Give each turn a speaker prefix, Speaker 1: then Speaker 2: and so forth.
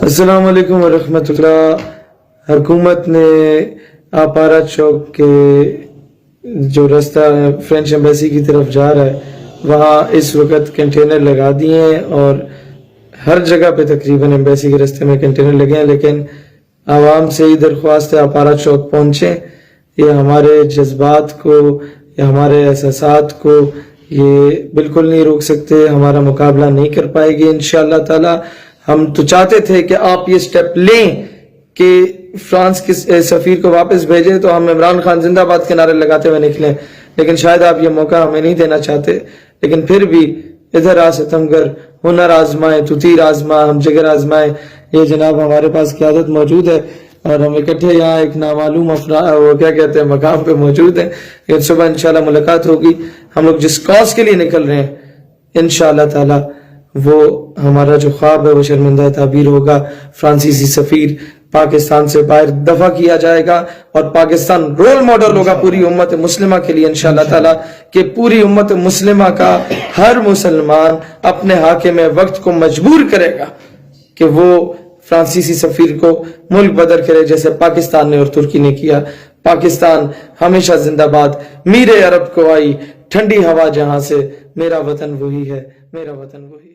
Speaker 1: السلام علیکم ورحمۃ اللہ۔ حکومت نے آپارا چوک کے جو راستہ فرینچ امبیسی کی طرف جا رہا ہے وہاں اس وقت کنٹینر لگا دیے ہیں، اور ہر جگہ پہ تقریباً امبیسی کے راستے میں کنٹینر لگے ہیں، لیکن عوام سے ہی درخواست ہے آپارا چوک پہنچیں۔ یہ ہمارے جذبات کو یا ہمارے احساسات کو یہ بالکل نہیں روک سکتے، ہمارا مقابلہ نہیں کر پائے گی انشاءاللہ تعالی۔ ہم تو چاہتے تھے کہ آپ یہ سٹیپ لیں کہ فرانس کے سفیر کو واپس بھیجیں تو ہم عمران خان زندہ باد کے نعرے لگاتے ہوئے نکلیں، لیکن شاید آپ یہ موقع ہمیں نہیں دینا چاہتے۔ لیکن پھر بھی ادھر آ ستمگر، ہنر آزمائے تو تیر آزما، ہم جگر آزمائے، یہ جناب ہمارے پاس قیادت موجود ہے اور ہم اکٹھے یہاں ایک نامعلوم وہ کیا کہتے ہیں مقام پہ موجود ہیں۔ لیکن صبح انشاءاللہ ملاقات ہوگی۔ ہم لوگ جس کاز کے لیے نکل رہے ہیں انشاءاللہ تعالی وہ ہمارا جو خواب ہے وہ شرمندہ تعبیر ہوگا۔ فرانسیسی سفیر پاکستان سے باہر دفع کیا جائے گا اور پاکستان رول ماڈل ہوگا پوری امت مسلمہ کے لیے انشاءاللہ تعالی، کہ پوری امت مسلمہ کا ہر مسلمان اپنے حاکم وقت کو مجبور کرے گا کہ وہ فرانسیسی سفیر کو ملک بدر کرے، جیسے پاکستان نے اور ترکی نے کیا۔ پاکستان ہمیشہ زندہ باد۔ میر عرب کو آئی ٹھنڈی ہوا جہاں سے، میرا وطن وہی ہے، میرا وطن وہی ہے۔